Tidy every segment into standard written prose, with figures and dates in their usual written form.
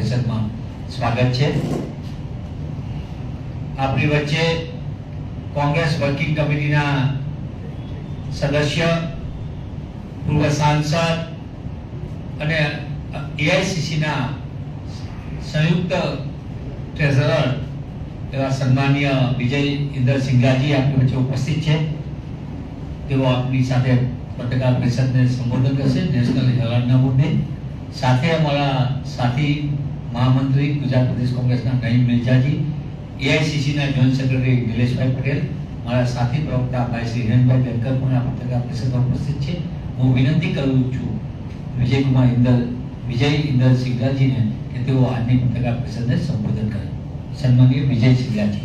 પરિષદમાં સ્વાગત છે. આપણી વચ્ચે કોંગ્રેસ વર્કિંગ કમિટીના સદસ્ય, પૂર્વ સાંસદ અને એઆઈસીસીના સંયુક્ત ટ્રેઝરર એવા સન્માનીય વિજય ઇન્દર સિંઘલાજી આપણી વચ્ચે ઉપસ્થિત છે. તેઓ આપની સાથે પત્રકાર પરિષદને સંબોધન કરશે નેશનલ હેરાલ્ડના મુદ્દે. સાથે અમારા સાથી મહામંત્રી ગુજરાત પ્રદેશ કોંગ્રેસના નઈમ મિર્જાજી, એઆઈસીસીના જોઈન્ટ સેક્રેટરી નિલેશભાઈ પટેલ, મારા સાથી પ્રવક્તા ભાઈ શ્રી હિરેનભાઈ બેનકર પણ આ પત્રકાર પરિષદમાં ઉપસ્થિત છે. હું વિનંતી કરું છું વિજય ઇન્દર સિંઘલાજીને કે તેઓ આજની પત્રકાર પરિષદને સંબોધન કરે. સન્માનીય વિજય સિંઘલાજી.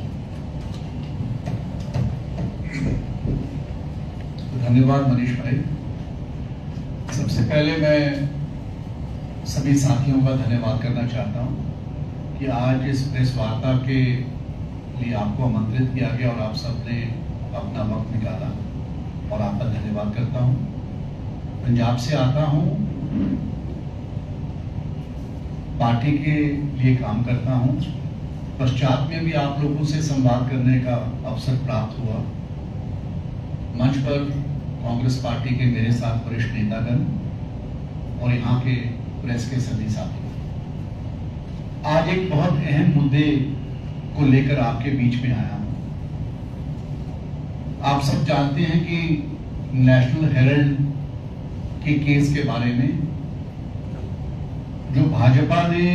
धन्यवाद मनीष भाई. सबसे पहले मैं सभी साथियों का धन्यवाद करना चाहता हूं कि आज इस प्रेस वार्ता के लिए आपको आमंत्रित किया गया और आप सबने अपना वक्त निकाला और आपका धन्यवाद करता हूं. पंजाब से आता हूं, पार्टी के लिए काम करता हूं. पश्चात में भी आप लोगों से संवाद करने का अवसर प्राप्त हुआ. मंच पर कांग्रेस पार्टी के मेरे साथ वरिष्ठ नेतागण और यहाँ के प्रेस के सभी साथी, आज एक बहुत अहम मुद्दे को लेकर आपके बीच में आया हूं. आप सब जानते हैं कि नेशनल हेराल्ड के केस के बारे में जो भाजपा ने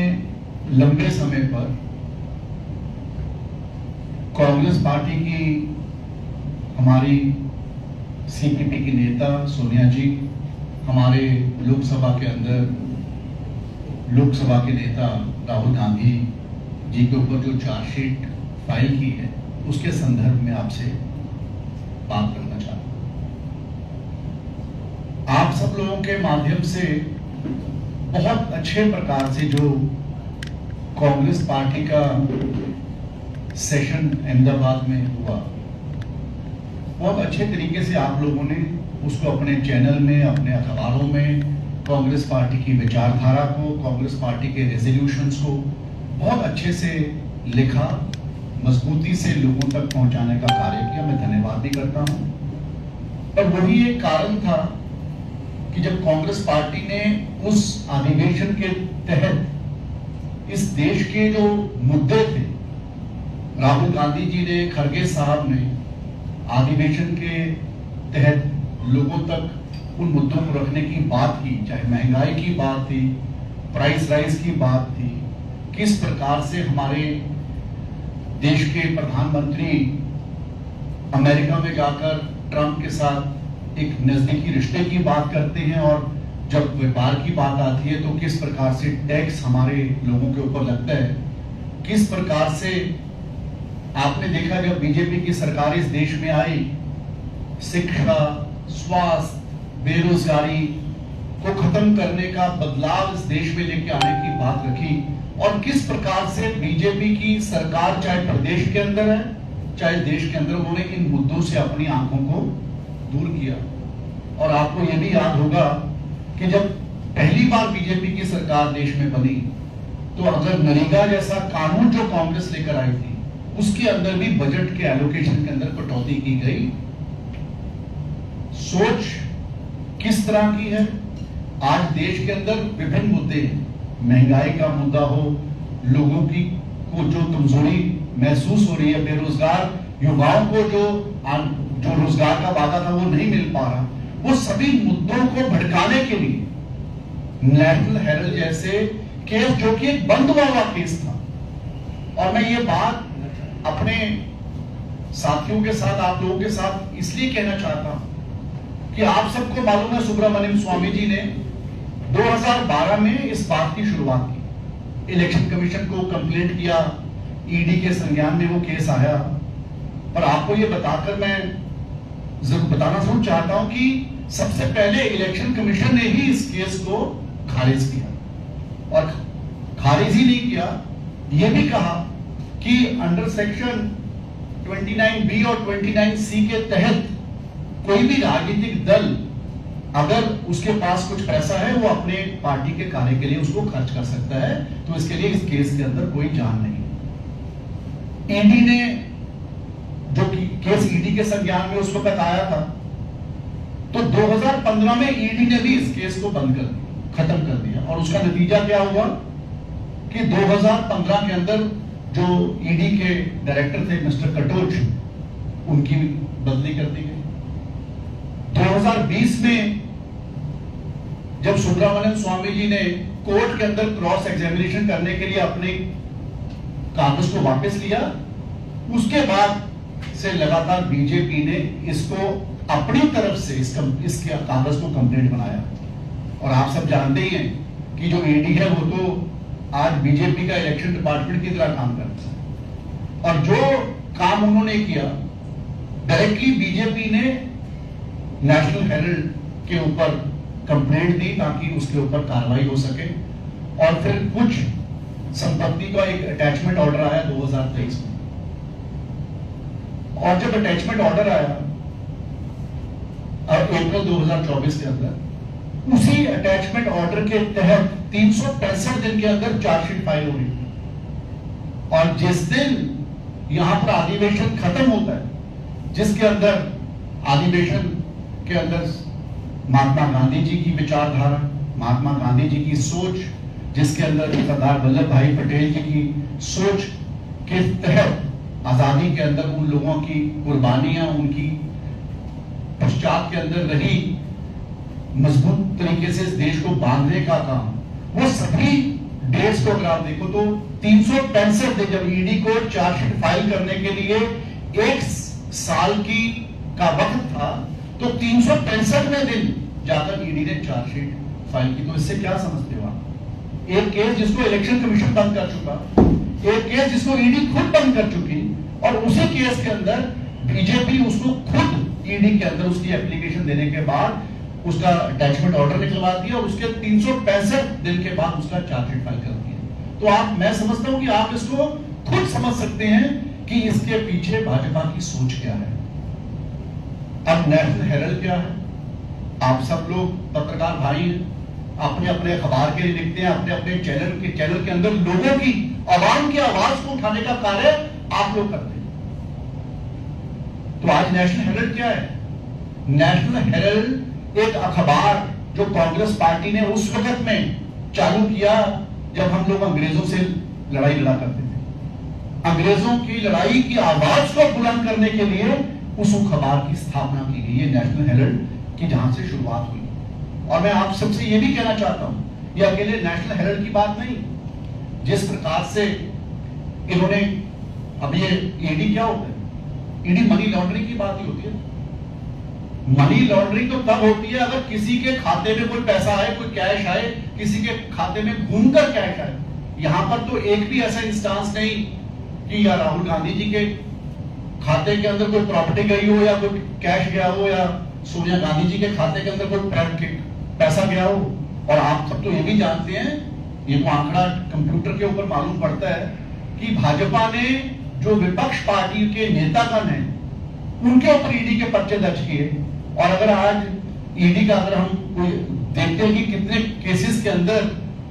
लंबे समय पर कांग्रेस पार्टी की हमारी सीपीपी की नेता सोनिया जी, हमारे लोकसभा के नेता राहुल गांधी जी के ऊपर जो चार्जशीट फाइल की है, उसके संदर्भ में आपसे बात करना चाहता हूं. आप सब लोगों के माध्यम से बहुत अच्छे प्रकार से जो कांग्रेस पार्टी का सेशन अहमदाबाद में हुआ, बहुत अच्छे तरीके से आप लोगों ने उसको अपने चैनल में, अपने अखबारों में कांग्रेस पार्टी की विचारधारा को, कांग्रेस पार्टी के रेजोल्यूशंस को बहुत अच्छे से लिखा, मजबूती से लोगों तक पहुंचाने का कार्य किया. मैं धन्यवाद भी करता हूं. और वही एक कारण था कि जब कांग्रेस पार्टी ने उस अधिवेशन के तहत इस देश के जो मुद्दे थे, राहुल गांधी जी ने, खड़गे साहब ने अधिवेशन के तहत लोगों तक उन मुद्दों को रखने की बात की, चाहे महंगाई की बात थी, प्राइस राइज की बात थी, किस प्रकार से हमारे देश के प्रधानमंत्री अमेरिका में जाकर ट्रंप के साथ एक नजदीकी रिश्ते की बात करते हैं और जब व्यापार की बात आती है तो किस प्रकार से टैक्स हमारे लोगों के ऊपर लगता है, किस प्रकार से आपने देखा जब बीजेपी की सरकार इस देश में आई, शिक्षा, स्वास्थ्य, बेरोजगारी को खत्म करने का बदलाव इस देश में लेके आने की बात रखी और किस प्रकार से बीजेपी की सरकार चाहे प्रदेश के अंदर है चाहे देश के अंदर, उन्होंने इन मुद्दों से अपनी आंखों को दूर किया. और आपको यह भी याद होगा कि जब पहली बार बीजेपी की सरकार देश में बनी तो अगर नरेगा जैसा कानून जो कांग्रेस लेकर आई थी, उसके अंदर भी बजट के एलोकेशन के अंदर कटौती की गई. सोच किस तरह की है? आज देश के अंदर विभिन्न मुद्दे हैं, महंगाई का मुद्दा हो, लोगों की को जो कमजोरी महसूस हो रही है, बेरोजगार युवाओं को जो रोजगार का वादा था वो नहीं मिल पा रहा, वो सभी मुद्दों को भड़काने के लिए नेशनल हेराल्ड जैसे केस, जो कि एक बंद हुआ केस था. और मैं ये बात अपने साथियों के साथ, आप लोगों के साथ इसलिए कहना चाहता हूं कि आप सबको मालूम है सुब्रमण्यम स्वामी जी ने 2012 में इस बात की शुरुआत की, इलेक्शन कमीशन को कंप्लेंट किया, ईडी के संज्ञान में वो केस आया. पर आपको ये बताकर मैं जरूर बताना जरूर चाहता हूं कि सबसे पहले इलेक्शन कमीशन ने ही इस केस को खारिज किया, और खारिज ही नहीं किया, यह भी कहा कि अंडर सेक्शन 29B और 29C के तहत कोई भी राजनीतिक दल अगर उसके पास कुछ पैसा है वो अपने पार्टी के कार्य के लिए उसको खर्च कर सकता है, तो इसके लिए इस केस के अंदर कोई जान नहीं। ईडी ने जो केस ईडी के संज्ञान में उस वक्त आया था, तो 2015 में ईडी ने भी इस केस को बंद कर दिया, खत्म कर दिया। और उसका नतीजा क्या हुआ कि 2015 के अंदर जो ईडी के डायरेक्टर थे मिस्टर कटोच, उनकी बदली कर दी गई। 2020 में जब सुब्रमण्यम स्वामी जी ने कोर्ट के अंदर क्रॉस एग्जामिनेशन करने के लिए अपने कागज को वापस लिया, उसके बाद से लगातार बीजेपी ने इसको अपनी तरफ से इसके कागज को कंप्लेंट बनाया। और आप सब जानते ही हैं कि जो ईडी है वो तो आज बीजेपी का इलेक्शन डिपार्टमेंट की तरह काम करता है। और जो काम उन्होंने किया, डायरेक्टली बीजेपी ने नेशनल हेराल्ड के ऊपर कंप्लेंट दी ताकि उसके ऊपर कार्रवाई हो सके। और फिर कुछ संपत्ति का एक अटैचमेंट ऑर्डर आया 2023 में। और जब अटैचमेंट ऑर्डर आया अप्रैल 2024 के अंदर, उसी अटैचमेंट ऑर्डर के तहत 365 दिन के अंदर चार्जशीट फाइल हो रही। और जिस दिन यहां पर अधिवेशन खत्म होता है, जिसके अंदर अधिवेशन के अंदर महात्मा गांधी जी की विचारधारा, महात्मा गांधी जी की सोच, जिसके अंदर सरदार वल्लभ भाई पटेल जी की सोच के तहत आजादी के अंदर उन लोगों की कुर्बानियां, उनकी पश्चात के अंदर रही मजबूत तरीके से इस देश को बांधने का काम, वो सभी डेट्स को अगर आप देखो तो 365 दिन, जब ईडी को चार्जशीट फाइल करने के लिए 1 साल का वक्त था, तो 365वें दिन जाकर ईडी ने चार्जशीट फाइल की। तो इससे क्या समझते हो आप? एक केस जिसको इलेक्शन कमीशन बंद कर चुका, एक केस जिसको ईडी खुद बंद कर चुकी, और उसी केस के अंदर बीजेपी उसको खुद ईडी के अंदर उसकी एप्लीकेशन देने के बाद उसका अटैचमेंट ऑर्डर निकलवा दिया और उसके 365 दिन के बाद उसका चार्जशीट फाइल कर दिया। तो मैं समझता हूं कि आप इसको खुद समझ सकते हैं कि इसके पीछे भाजपा की सोच क्या है। अब नेशनल हेराल्ड क्या है? आप सब लोग पत्रकार भाई अपने अपने अखबार के लिए लिखते हैं, अपने अपने चैनल के अंदर लोगों की, आवाम की आवाज को उठाने का कार्य आप लोग करते हैं। तो आज नेशनल हेराल्ड क्या है? नेशनल हेराल्ड एक अखबार जो कांग्रेस पार्टी ने उस वक्त में चालू किया जब हम लोग अंग्रेजों से लड़ाई लड़ा करते थे। अंग्रेजों की लड़ाई की आवाज को बुलंद करने के लिए उस अखबार की स्थापना की गई है, नेशनल हेराल्ड की, जहां से शुरुआत हुई। और मैं आप सबसे यह भी कहना चाहता हूं, ये अकेले नेशनल हेराल्ड की बात नहीं। जिस प्रकार से इन्होंने, अब ये ईडी क्या होता है? ईडी मनी लॉन्ड्रिंग की बात ही होती है। मनी लॉन्ड्रिंग तो तब होती है अगर किसी के खाते में कोई पैसा आए, कोई कैश आए, किसी के खाते में घूमकर कैश आए। यहां पर तो एक भी ऐसा इंस्टांस नहीं कि या राहुल गांधी जी के खाते के अंदर कोई प्रॉपर्टी गई हो, या कोई कैश गया हो, या सोनिया गांधी जी के खाते के अंदर कोई पैसा गया हो। और आप सब तो ये भी जानते हैं, ये तो आंकड़ा कंप्यूटर के ऊपर मालूम पड़ता है कि भाजपा ने जो विपक्ष पार्टी के नेतागण हैं उनके ऊपर ईडी के पर्चे दर्ज किए। और अगर आज ईडी का अगर हम कोई देखते हैं कि कितने केसेस के अंदर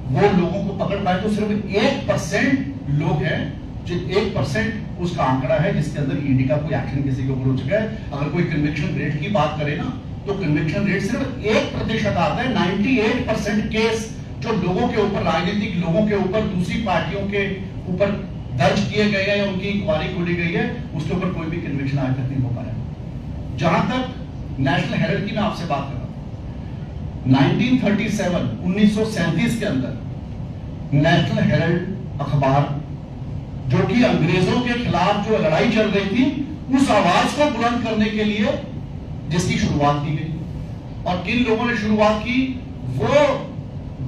वो लोगों को पकड़ पाए, तो सिर्फ 1% लोग हैं, जो 1% उसका आंकड़ा है जिसके अंदर ईडी का कोई एक्शन किसी के ऊपर हो चुका है। अगर कोई कन्विक्शन रेट की बात करें ना, तो कन्विक्शन रेट सिर्फ 1% आता है। 98% केस जो लोगों के ऊपर, राजनीतिक लोगों के ऊपर, दूसरी पार्टियों के ऊपर दर्ज किए गए हैं या उनकी इंक्वायरी खोली गई है, उसके ऊपर कोई भी कन्विक्शन आज तक नहीं हो पाया। जहां तक नेशनल हेराल्ड की मैं आपसे बात कर रहा हूं, 1937 के अंदर नेशनल हेराल्ड अखबार, जो कि अंग्रेजों के खिलाफ जो लड़ाई चल रही थी, उस आवाज को बुलंद करने के लिए जिसकी शुरुआत की गई। और किन लोगों ने शुरुआत की? वो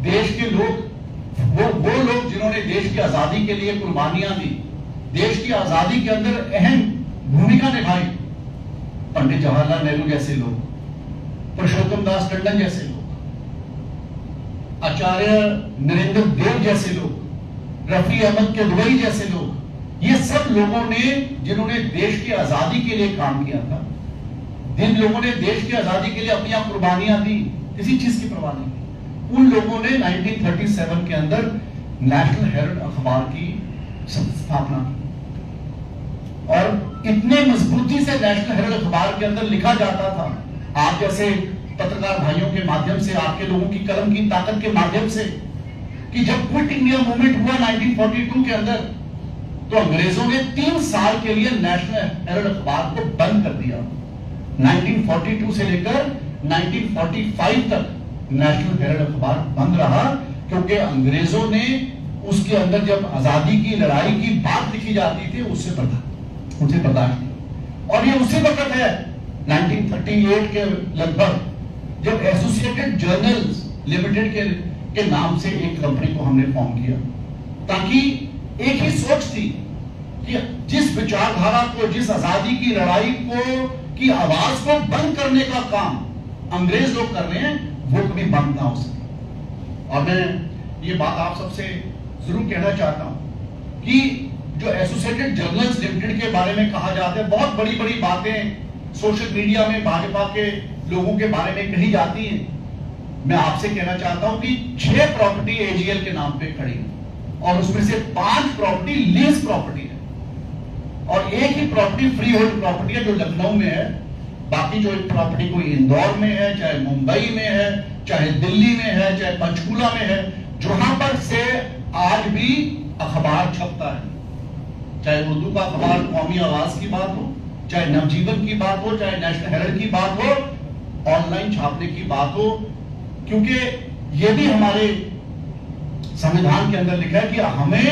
देश के लोग, वो लोग जिन्होंने देश की आजादी के लिए कुर्बानियां दी, देश की आजादी के अंदर अहम भूमिका निभाई। पंडित जवाहरलाल नेहरू जैसे लोग, पुरुषोत्तम दास टंडन जैसे लोग, आचार्य नरेंद्र देव जैसे लोग, रफी अहमद किदवई जैसे लोग, ये सब लोगों ने, जिन्होंने देश की आजादी के लिए काम किया था, जिन लोगों ने देश की आजादी के लिए अपनी कुर्बानियां दी, किसी चीज की परवाह नहीं की। उन लोगों ने 1937 के अंदर नेशनल हेराल्ड अखबार की स्थापना की और इतने मजबूती से नेशनल हेराल्ड अखबार के अंदर लिखा जाता था, आप जैसे पत्रकार भाइयों के माध्यम से, आपके लोगों की कलम की ताकत के माध्यम से, कि जब क्विट इंडिया मूवमेंट हुआ 1942 के अंदर, तो अंग्रेजों ने 3 साल के लिए नेशनल हेराल्ड अखबार को बंद कर दिया। 1942 से लेकर 1945 तक नेशनल हेराल्ड अखबार बंद रहा, क्योंकि अंग्रेजों ने उसके अंदर जब आजादी की लड़ाई की बात लिखी जाती थी उसे बर्दाश्त नहीं। और ये उसी वक्त है 1938 के लगभग, जब एसोसिएटेड जर्नल्स लिमिटेड के नाम से एक कंपनी को हमने फॉर्म किया, ताकि एक ही सोच थी कि जिस विचारधारा को, जिस आजादी की लड़ाई को की आवाज को बंद करने का काम अंग्रेज लोग कर रहे हैं, वो कभी बंद ना हो सके। और मैं ये बात आप सबसे जरूर कहना चाहता हूं कि जो एसोसिएटेड जर्नल्स लिमिटेड के बारे में कहा जाता है, बहुत बड़ी बड़ी बातें सोशल मीडिया में भाजपा के लोगों के बारे में कही जाती हैं। मैं आपसे कहना चाहता हूं कि 6 प्रॉपर्टी एजीएल के नाम पे खड़ी है और उसमें से 5 प्रॉपर्टी लीज प्रॉपर्टी है और एक ही प्रॉपर्टी फ्री होल्ड प्रॉपर्टी है जो लखनऊ में है। बाकी जो प्रॉपर्टी कोई इंदौर में है, चाहे मुंबई में है, चाहे दिल्ली में है, चाहे पंचकुला में है, जहां पर से आज भी अखबार छपता है, चाहे उर्दू का अखबार कौमी आवाज की बात हो, चाहे नवजीवन की बात हो, चाहे नेशनल हेराल्ड की बात हो, ऑनलाइन छापने की बात हो, क्योंकि यह भी हमारे संविधान के अंदर लिखा है कि हमें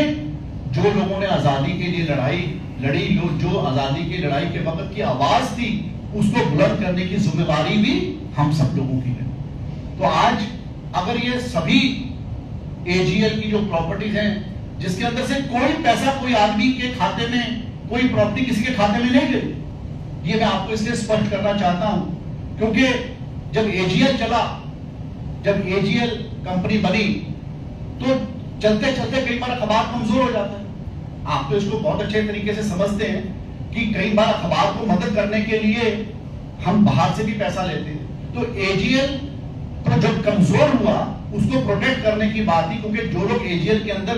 जो लोगों ने आजादी के लिए लड़ाई लड़ी, जो आजादी की लड़ाई के वक्त की आवाज थी, उसको बुलंद करने की जिम्मेदारी भी हम सब लोगों की है। तो आज अगर ये सभी एजीएल की जो प्रॉपर्टीज हैं, जिसके अंदर से कोई पैसा कोई आदमी के खाते में, कोई प्रॉपर्टी किसी के खाते में नहीं गई, ये मैं आपको इसलिए स्पष्ट करना चाहता हूं क्योंकि जब एजीएल चला, जब एजीएल कंपनी बनी, तो चलते चलते कई बार अखबार कमजोर हो जाता है। आप तो इसको बहुत अच्छे तरीके से समझते हैं कि कई बार अखबार को मदद करने के लिए हम बाहर से भी पैसा लेते हैं। तो एजीएल तो जब कमजोर हुआ, उसको प्रोटेक्ट करने की बात थी, क्योंकि जो लोग एजीएल के अंदर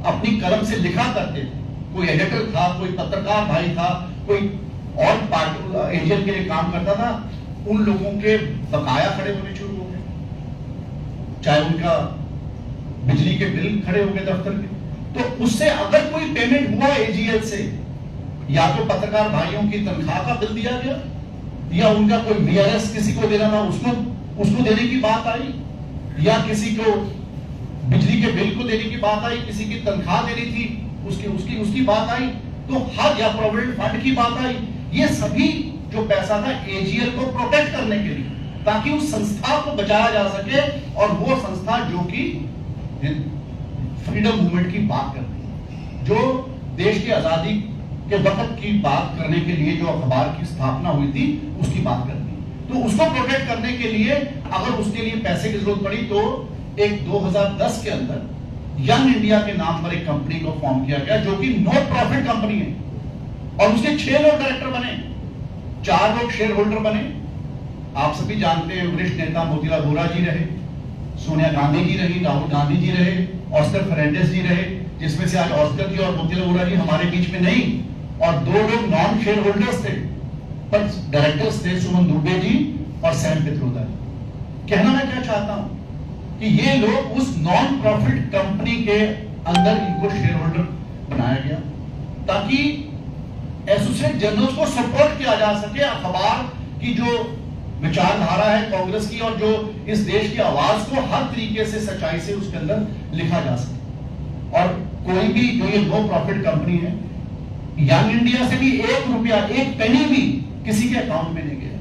अपनी कलम से लिखा करते थे, कोई एडिटर था, कोई पत्रकार भाई था, कोई और पार्टी एजीएल के लिए काम करता था, उन लोगों के बकाया खड़े होने शुरू हो गए, चाहे उनका बिजली के बिल खड़े हो गए दफ्तर के। तो उससे अगर कोई पेमेंट हुआ एजीएल से, या तो पत्रकार भाइयों की तनख्वाह का बिल दिया गया, या उनका कोई वीआरएस किसी को देना था, उसको देने की बात आई, या किसी को बिजली के बिल को देने की बात आई, किसी की तनख्वाह देनी थी, उसकी बात आई, तो हर या प्रोविडेंट फंड की बात आई। ये सभी जो पैसा था एजीएल को प्रोटेक्ट करने के लिए, ताकि उस संस्था को बचाया जा सके, और वो संस्था जो कि फ्रीडम मूवमेंट की बात करती है, जो देश की आजादी के वक्त की बात करने के लिए जो अखबार की स्थापना हुई थी, उसकी बात करती है। तो उसको प्रोटेक्ट करने के लिए अगर उसके लिए पैसे की जरूरत पड़ी, तो एक 2010 के अंदर यंग इंडिया के नाम पर एक कंपनी को फॉर्म किया गया, जो कि नो प्रॉफिट कंपनी है, और उसके 6 लोग डायरेक्टर बने, 4 लोग शेयर होल्डर बने। आप सभी जानते हैं वरिष्ठ नेता मोतीलाल वोरा जी रहे, सोनिया गांधी जी रही, राहुल गांधी जी रहे, ऑस्कर फर्नांडिस जी रहे, जिसमें से आज ऑस्कर जी और मोतीलाल वोरा जी हमारे बीच में नहीं, और 2 लोग नॉन शेयर होल्डर्स थे, पर डायरेक्टर्स थे, सुमन दुबे जी और सैम पित्रोदा जी। कहना मैं क्या चाहता हूं कि ये लोग उस नॉन प्रॉफिट कंपनी के अंदर इनको शेयर होल्डर बनाया गया, ताकि एसोसिएटेड जर्नल्स को सपोर्ट किया जा सके, अखबार की जो विचारधारा है कांग्रेस की, और जो इस देश की आवाज को हर तरीके से सच्चाई से उसके अंदर लिखा जा सके। और कोई भी जो ये नो प्रॉफिट कंपनी है, यंग इंडिया से भी 1 रुपया, 1 पेनी भी किसी के अकाउंट में नहीं गया।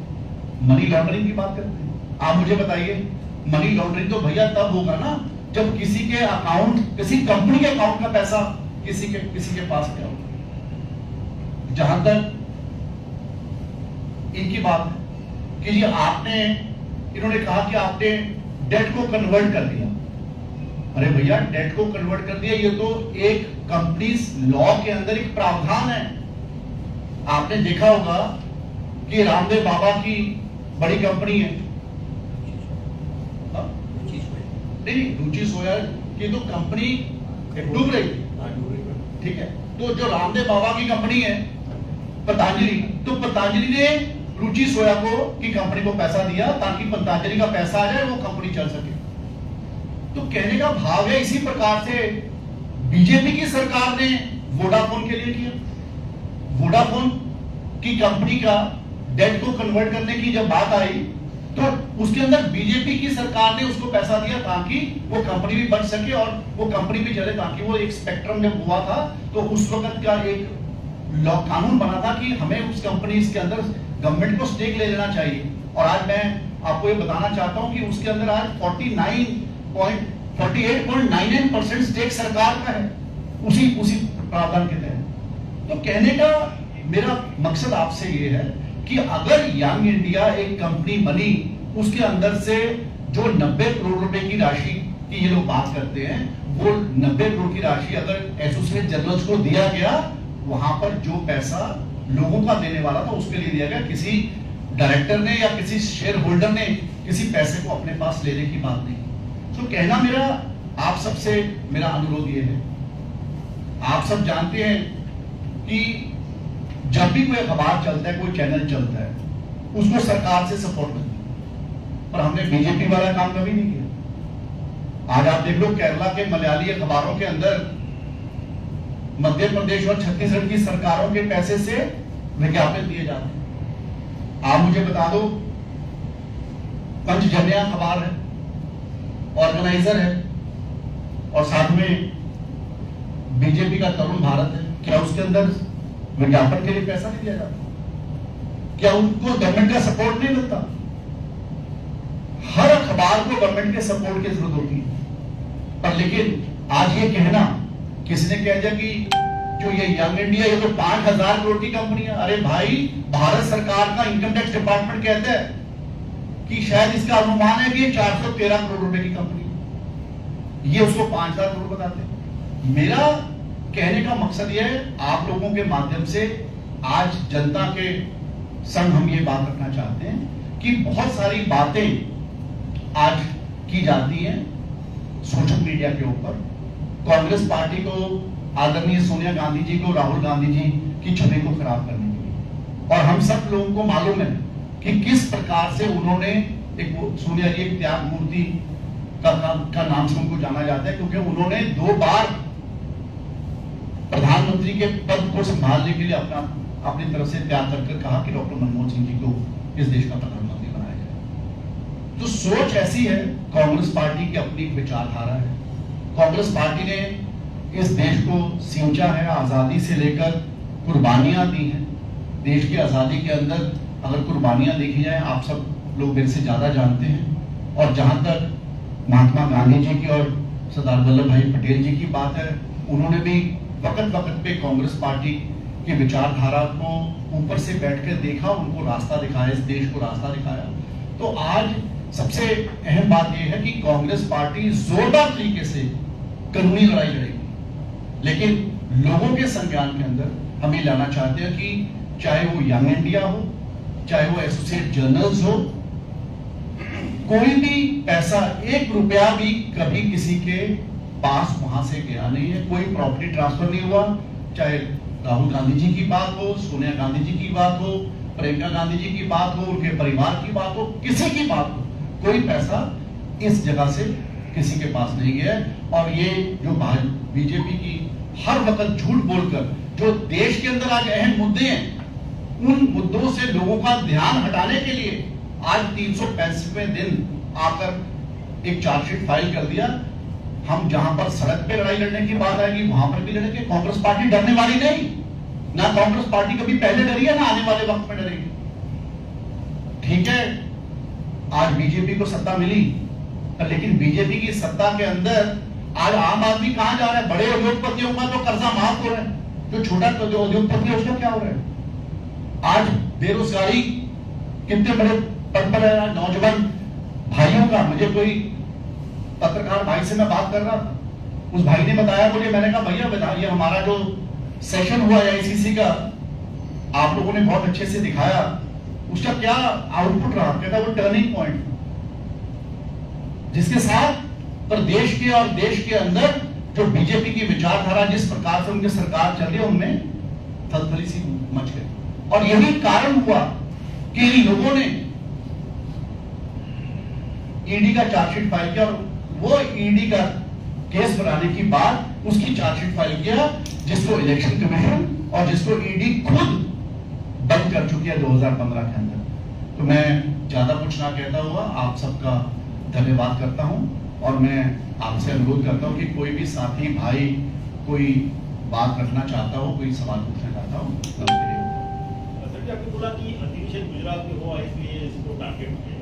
मनी लॉन्ड्रिंग की बात करते हैं, आप मुझे बताइए, मनी लॉन्ड्रिंग तो भैया तब होगा ना जब किसी के अकाउंट, किसी कंपनी के अकाउंट का पैसा किसी के पास गया होगा। जहां तक इनकी बात है कि जी आपने, इन्होंने कहा कि आपने डेट को कन्वर्ट कर दिया। अरे भैया, डेट को कन्वर्ट कर दिया, ये तो एक कंपनीज लॉ के अंदर एक प्रावधान है। आपने देखा होगा कि रामदेव बाबा की बड़ी कंपनी है, नहीं, रुचि सोया की तो कंपनी डूब रही, ठीक है। तो जो रामदेव बाबा की कंपनी है पतंजलि, तो पतंजलि ने रुचि सोया को की कंपनी को पैसा दिया ताकि पतंजलि का पैसा आ जाए, वो कंपनी चल सके। तो कहने का भाव है इसी प्रकार से बीजेपी की सरकार ने वोडाफोन के लिए किया। वोडाफोन की कंपनी का डेट को कन्वर्ट करने की जब बात आई तो उसके अंदर बीजेपी की सरकार ने उसको पैसा दिया ताकि वो कंपनी भी बच सके और वो कंपनी भी चले, ताकि वो एक स्पेक्ट्रम जब हुआ था तो उस वक्त का एक लॉ कानून बना था कि हमें उस कंपनी के अंदर गवर्नमेंट को स्टेक ले लेना चाहिए। और आज मैं आपको ये बताना चाहता हूं कि उसके अंदर आज 48.99% स्टेक सरकार का है उसी प्रावधान के तहत। तो कहने का मेरा मकसद आपसे ये है कि अगर यंग इंडिया एक कंपनी बनी, उसके अंदर से जो 90 करोड़ रुपए की राशि की ये लोग बात करते हैं, वो 90 करोड़ की राशि अगर एसोसिएट जनरल्स को दिया गया, वहां पर जो पैसा लोगों का देने वाला था उसके लिए दिया गया, किसी डायरेक्टर ने या किसी शेयर होल्डर ने किसी पैसे को अपने पास लेने की बात नहीं। तो कहना मेरा आप सबसे मेरा अनुरोध ये है, आप सब जानते हैं कि जब भी कोई अखबार चलता है, कोई चैनल चलता है, उसको सरकार से सपोर्ट मिलती है, पर हमने बीजेपी वाला काम कभी नहीं किया। आज आप देख लो केरला के मलयाली अखबारों के अंदर मध्य प्रदेश और छत्तीसगढ़ की सरकारों के पैसे से विज्ञापन दिए जाते हैं। आप मुझे बता दो, पंचजन्य अखबार है, ऑर्गेनाइजर है और साथ में बीजेपी का तरुण भारत है, क्या उसके अंदर विज्ञापन के लिए पैसा नहीं दिया जाता? क्या उनको गवर्नमेंट का सपोर्ट नहीं मिलता? हर अखबार को गवर्नमेंट के सपोर्ट की जरूरत होती है। पर लेकिन आज ये कहना, किसी ने कह दिया कि जो ये यंग इंडिया ये तो 5000 करोड़ की कंपनी है। अरे भाई, भारत सरकार का इनकम टैक्स डिपार्टमेंट कहता है कि शायद इसका अनुमान है कि ये 413 करोड़ रुपए की कंपनी है, ये उसको 5000 करोड़ बताते हैं। मेरा कहने का मकसद यह है, आप लोगों के माध्यम से आज जनता के संग हम ये बात रखना चाहते हैं कि बहुत सारी बातें आज की जाती हैं सोशल मीडिया के ऊपर, कांग्रेस पार्टी को, आदरणीय सोनिया गांधी जी को, राहुल गांधी जी की छवि को खराब करने के लिए। और हम सब लोगों को मालूम है कि किस प्रकार से उन्होंने सोनिया जी एक त्याग मूर्ति का नाम से उनको जाना जाता है, क्योंकि उन्होंने 2 बार प्रधानमंत्री के पद को संभालने के लिए अपनी तरफ से त्याग कर कहा कि डॉक्टर मनमोहन सिंह जी को इस देश का प्रधानमंत्री बनाया जाए। तो सोच ऐसी है, कांग्रेस पार्टी की अपनी विचारधारा है। कांग्रेस पार्टी ने इस देश को सींचा है, आजादी से लेकर कुर्बानियां दी हैं। देश की आजादी के अंदर अगर कुर्बानियां देखी जाए, आप सब लोग मेरे से ज्यादा जानते हैं। और जहां तक महात्मा गांधी जी की और सरदार वल्लभ भाई पटेल जी की बात है, उन्होंने भी वक्त पे कांग्रेस पार्टी की विचारधारा को ऊपर से बैठकर देखा, उनको रास्ता दिखाया, इस देश को रास्ता दिखाया। तो आज सबसे अहम बात यह है कि कांग्रेस पार्टी जोरदार तरीके से कानूनी लड़ाई लड़ेगी, लेकिन लोगों के संज्ञान के अंदर हम ये लाना चाहते हैं कि चाहे वो यंग इंडिया हो, चाहे वो एसोसिएट जर्नल्स हो, कोई भी पैसा, 1 रुपया भी कभी किसी के पास वहां से गया नहीं है, कोई प्रॉपर्टी ट्रांसफर नहीं हुआ। चाहे राहुल गांधी जी की बात हो, सोनिया गांधी जी की बात हो, प्रियंका गांधी जी की बात हो, उनके परिवार की बात हो, किसी की बात हो, कोई पैसा इस जगह से किसी के पास नहीं गया है। और ये जो बीजेपी की हर वक्त झूठ बोलकर जो देश के अंदर आज अहम मुद्दे हैं, उन मुद्दों से लोगों का ध्यान हटाने के लिए आज 365वें दिन आकर एक चार्जशीट फाइल कर दिया। हम जहां पर सड़क पे लड़ाई लड़ने की बात आएगी वहां पर भी लड़ेंगे। कांग्रेस पार्टी डरने वाली नहीं, ना कांग्रेस पार्टी कभी पहले डरी है, ना आने वाले वक्त में डरेगी। ठीक है, आज बीजेपी को सत्ता मिली, लेकिन बीजेपी की सत्ता के अंदर आज आम आदमी कहां जा रहा है? बड़े उद्योगपतियों का तो कर्जा माफ हो रहा है, जो छोटा जो उद्योगपति है उसका क्या हो रहा है? आज बेरोजगारी कितने बड़े पद पर है। नौजवान भाइयों का, मुझे कोई पत्रकार भाई से मैं बात कर रहा था, उस भाई ने बताया मुझे, मैंने कहा भैया बताइए, हमारा जो सेशन हुआ आईसीसी का आप लोगों ने बहुत अच्छे से दिखाया, उसका क्या आउटपुट रहा? कहता वो टर्निंग पॉइंट, जिसके साथ पर देश के और देश के अंदर जो बीजेपी की विचारधारा जिस प्रकार से उनकी सरकार चल रही है उनमें थलथली सी मच गई। और यही कारण हुआ कि इन लोगों ने ईडी का चार्जशीट फाइल किया, और वो ईडी का केस बनाने की बाद उसकी चार्जशीट फाइल किया, जिसको इलेक्शन कमीशन और जिसको ईडी खुद बंद कर चुकी है 2015 के अंदर। तो मैं ज्यादा कुछ ना कहता हुआ आप सबका धन्यवाद करता हूं, और मैं आपसे अनुरोध करता हूं कि कोई भी साथी भाई कोई बात रखना चाहता हो, कोई सवाल पूछना चाहता हो, सर जी, आपने बोला कि अधिवेशन गुजरात में हुआ इसलिए इसको टारगेट किया,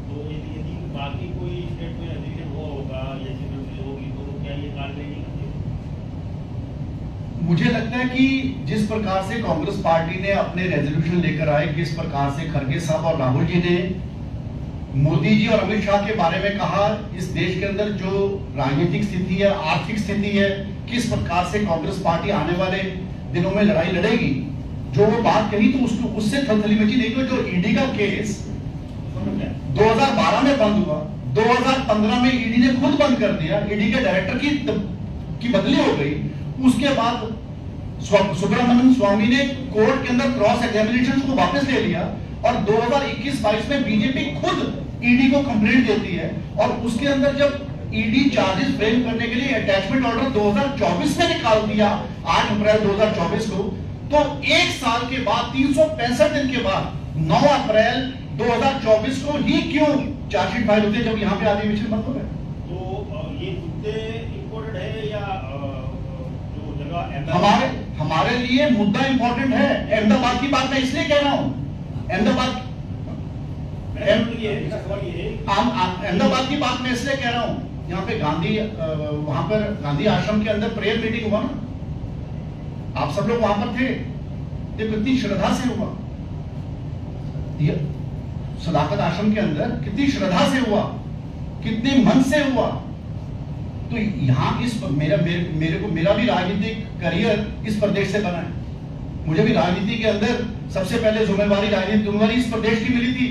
तो यदि बाकी कोई स्टेट में अधिवेशन हुआ होगा या चीजें होगी तो क्या ये कार्रवाई नहीं करते? मुझे लगता है कि जिस प्रकार से कांग्रेस पार्टी ने अपने रेजोल्यूशन लेकर आए, किस प्रकार से खड़गे साहब और राहुल जी ने मोदी जी और अमित शाह के बारे में कहा, इस देश के अंदर जो राजनीतिक स्थिति है, आर्थिक स्थिति है, किस प्रकार से कांग्रेस पार्टी आने वाले दिनों में लड़ाई लड़ेगी, जो वो बात कही तो उससे थलथली मची। देखो, जो ईडी का केस 2012 में बंद हुआ, 2015 में ईडी ने खुद बंद कर दिया, ईडी के डायरेक्टर की बदली हो गई। उसके बाद सुब्रमण्यम स्वामी ने कोर्ट के अंदर क्रॉस एग्जामिनेशन को वापस ले लिया, और 2021-22 में बीजेपी खुद ईडी को कंप्लेंट देती है, और उसके अंदर जब ईडी चार्जेस फ्रेम करने के लिए अटैचमेंट ऑर्डर 2024 में निकाल दिया 8 अप्रैल 2024 को, तो एक साल के बाद 365 दिन के बाद 9 अप्रैल 2024 को ही क्यों चार्जशीट फाइल होती है, जब यहाँ पे अधिवेशन बंद हो गए? तो ये मुद्दे इंपॉर्टेंट है या जो जगह हमारे लिए मुद्दा इंपॉर्टेंट है। अहमदाबाद की बात मैं इसलिए कह रहा हूं, अहमदाबाद की बात मैं इसलिए कह रहा हूं, यहाँ पे वहां पर गांधी आश्रम के अंदर प्रेयर मीटिंग हुआ ना, आप सब लोग वहां पर थे, ये कितनी श्रद्धा से हुआ, सदाकत आश्रम के अंदर कितनी श्रद्धा से हुआ, कितने मन से हुआ। तो यहाँ मेरा भी राजनीतिक करियर इस प्रदेश से बना है। मुझे भी राजनीति के अंदर सबसे पहले जिम्मेवारी इस प्रदेश की मिली थी,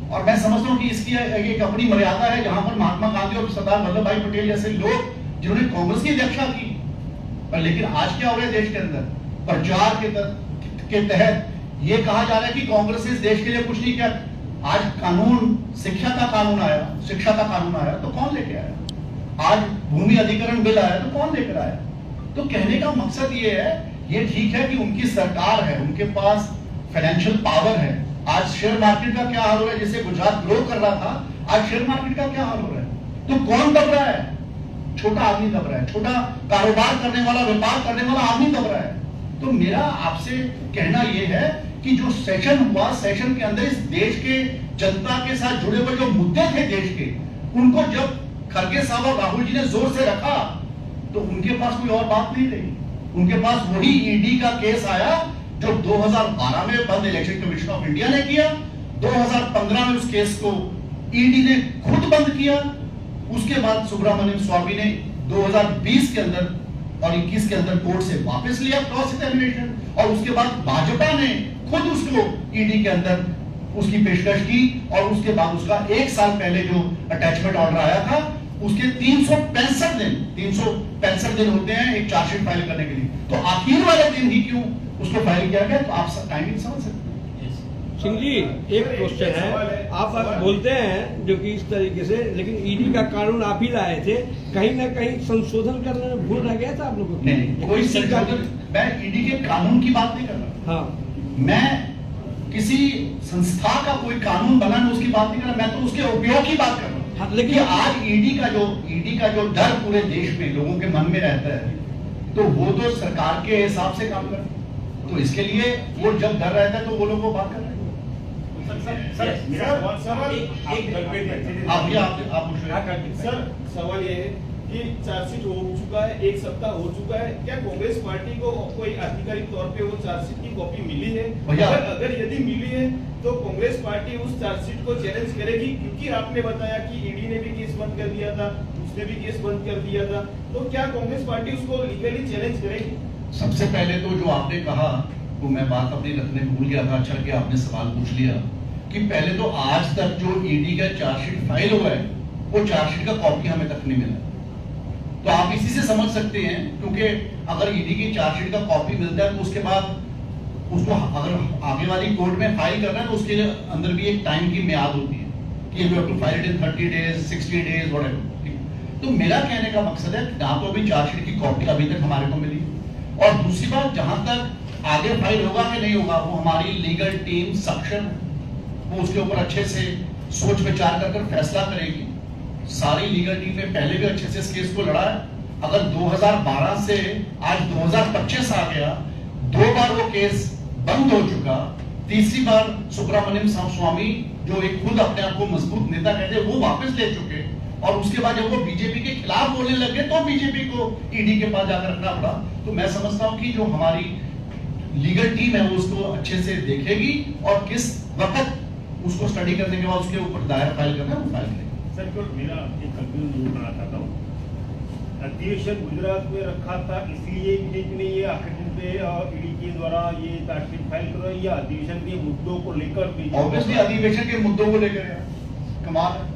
और मैं समझता हूँ कि इसकी एक अपनी मर्यादा है, जहां पर महात्मा गांधी और सरदार वल्लभ भाई पटेल जैसे लोग जिन्होंने कांग्रेस की अध्यक्षा की। पर लेकिन आज क्या हो रहा है देश के अंदर, प्रचार के तहत ये कहा जा रहा है कि कांग्रेस इस देश के लिए कुछ नहीं किया। आज शिक्षा का कानून आया तो कौन लेके आया? आज भूमि अधिग्रहण बिल आया तो कौन लेकर आया? तो कहने का मकसद ये है, ये ठीक है कि उनकी सरकार है, उनके पास फाइनेंशियल पावर है। आज शेयर मार्केट का क्या हाल हो रहा है, जैसे गुजरात ग्रो कर रहा था, आज शेयर मार्केट का क्या हाल हो रहा है? तो कौन दब रहा है? छोटा आदमी दब रहा है, छोटा कारोबार करने वाला, व्यापार करने वाला आदमी दब रहा है। तो मेरा आपसे कहना यह है कि जो सेशन हुआ, सेशन के अंदर इस देश के जनता के साथ जुड़े हुए जो मुद्दे थे देश के, उनको जब खड़गे साहब और राहुल जी ने जोर से रखा, तो उनके पास कोई और बात नहीं रही। उनके पास वही ईडी का केस आया जो 2012 में बंद इलेक्शन कमीशन ऑफ इंडिया ने किया, 2015 में उस केस को ईडी ने खुद बंद किया। उसके बाद सुब्रमण्यम स्वामी ने 2020 के अंदर और 21 के अंदर कोर्ट से वापस लिया क्रॉस एग्जामिनेशन, और उसके बाद भाजपा ने खुद उसको ईडी के अंदर उसकी पेशकश की, और उसके बाद उसका एक साल पहले जो अटैचमेंट ऑर्डर आया था, उसके 365 दिन होते हैं एक चार्जशीट फाइल करने के लिए, तो आखिर वाले दिन ही क्यों उसको फाइल किया गया? तो आप टाइमिंग समझ सकते हैं। सिंह जी, एक क्वेश्चन है, आप बोलते हैं जो कि इस तरीके से, लेकिन ईडी का कानून आप ही लाए थे, कहीं ना कहीं संशोधन करने में भूल रह गया था आप लोगों को? नहीं, कोई संशोधन, मैं ईडी के कानून की बात नहीं कर रहा। हाँ, मैं किसी संस्था का कोई कानून बनाने उसकी बात नहीं कर रहा, मैं तो उसके उपयोग की बात कर रहा हूँ। हाँ, लेकिन आज ईडी का जो डर पूरे देश में लोगों के मन में रहता है, तो वो तो सरकार के हिसाब से काम कर, तो इसके लिए वो जब डर रहता है तो वो लोग वो बात कर रहे हैं। सवाल ये है कि चार्जशीट हो चुका है, एक सप्ताह हो चुका है, क्या कांग्रेस पार्टी को कोई आधिकारिक तौर पे वो चार्जशीट की कॉपी मिली है? अगर यदि मिली है तो कांग्रेस पार्टी उस चार्जशीट को चैलेंज करेगी? क्योंकि आपने बताया कि ईडी ने भी केस बंद कर दिया था, उसने भी केस बंद कर दिया था, तो क्या कांग्रेस पार्टी उसको लीगली चैलेंज करेगी? सबसे पहले तो जो आपने कहा वो मैं बात अपनी रखने भूल गया था, अच्छा कि आपने सवाल पूछ लिया कि पहले तो आज तक जो ईडी का चार्जशीट फाइल हुआ है वो चार्जशीट का कॉपी हमें तक नहीं मिला। तो आप इसी से समझ सकते हैं, क्योंकि अगर ईडी की चार्जशीट का कॉपी मिलता है तो उसके बाद उसको अगर आगे वाली कोर्ट में फाइल करना है तो उसके अंदर भी एक टाइम की म्याद होती है कि you have to file it in 30 days, 60 days, whatever. तो मेरा कहने का मकसद है ना तो अभी चार्जशीट की कॉपी अभी तक हमारे को मिली, और दूसरी बात, जहां तक आगे फाइल होगा कि नहीं होगा वो हमारी लीगल टीम सक्षम है, वो उसके ऊपर अच्छे से सोच विचार कर फैसला करेगी। सारी लीगल टीम ने पहले भी अच्छे से इस केस को लड़ा है। अगर 2012 से आज 2025 आ गया, 2 बार वो केस बंद हो चुका, तीसरी बार सुब्रमण्यम स्वामी जो एक खुद अपने आप को मजबूत नेता कहते वो वापस ले चुके, और उसके बाद जब वो बीजेपी के खिलाफ बोलने लगे तो बीजेपी को ईडी के पास जाकर रखना पड़ा। तो मैं समझता हूं कि जो हमारी लीगल टीम है वो उसको अच्छे से देखेगी और किस वक्त उसको स्टडी करने के बाद उसके ऊपर दायर फाइल करना है वो फाइल करेगी। सर केवल मेरा एक कंफ्यूजन दूर करना चाहता हूँ, अधिवेशन गुजरात में रखा था इसलिए बीजेपी ने ये आखिरी दिन पे ईडी के द्वारा ये चार्जशीट फाइल करो, या अधिवेशन के मुद्दों को लेकर? ऑब्वियसली अधिवेशन के मुद्दों को लेकर कमाल है।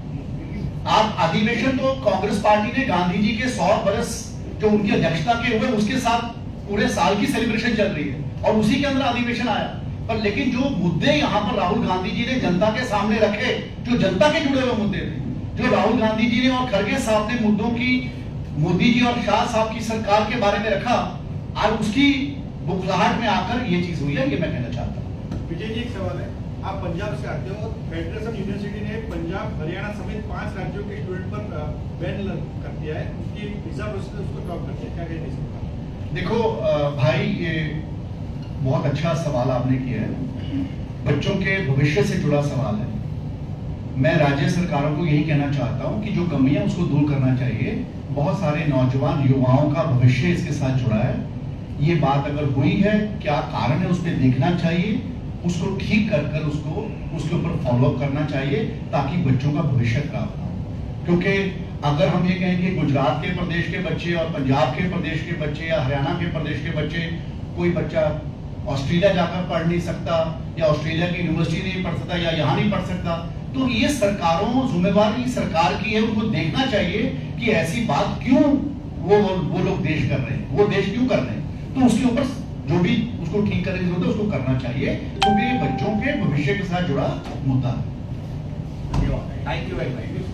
आप अधिवेशन तो कांग्रेस पार्टी ने गांधी जी के 100 बरस जो उनकी अध्यक्षता के हुए उसके साथ पूरे साल की सेलिब्रेशन चल रही है और उसी के अंदर अधिवेशन आया। पर लेकिन जो मुद्दे यहाँ पर राहुल गांधी जी ने जनता के सामने रखे, जो जनता के जुड़े हुए मुद्दे थे, जो राहुल गांधी जी ने और खड़गे साहब ने मुद्दों की मोदी जी और शाह साहब की सरकार के बारे में रखा, आज उसकी बुखलाहट में आकर ये चीज हुई है, ये मैं कहना चाहता हूँ। विजय जी, एक सवाल है, आप पंजाब से आते हो, फेडरेशन यूनिवर्सिटी ने पंजाब, हरियाणा समेत 5 राज्यों के स्टूडेंट पर बैन कर दिया है, उसकी वीजा प्रोसेस उसको ड्रॉप कर दिया, क्या कहते हैं? देखो भाई, ये बहुत अच्छा सवाल आपने किया है, बच्चों के भविष्य से जुड़ा सवाल है। मैं राज्य सरकारों को यही कहना चाहता हूं कि जो कमी है उसको दूर करना चाहिए। बहुत सारे नौजवान युवाओं का भविष्य इसके साथ जुड़ा है। ये बात अगर हुई है, क्या कारण है, उस पर देखना चाहिए, उसको ठीक कर उसको उसके ऊपर फॉलोअप करना चाहिए ताकि बच्चों का भविष्य खराब ना हो। क्योंकि अगर हम ये कहें कि गुजरात के प्रदेश के बच्चे और पंजाब के प्रदेश के बच्चे या हरियाणा के प्रदेश के बच्चे, कोई बच्चा ऑस्ट्रेलिया जाकर पढ़ नहीं सकता या ऑस्ट्रेलिया की यूनिवर्सिटी नहीं पढ़ सकता या यहाँ नहीं पढ़ सकता, तो ये सरकारों, जिम्मेवारी सरकार की है, उनको देखना चाहिए कि ऐसी बात क्यों वो लोग देश कर रहे हैं, वो देश क्यों कर रहे हैं। तो उसके ऊपर जो भी उसको ठीक करने की जरूरत है उसको करना चाहिए, क्योंकि ये बच्चों के भविष्य के साथ जुड़ा मुद्दा है। Thank you very much.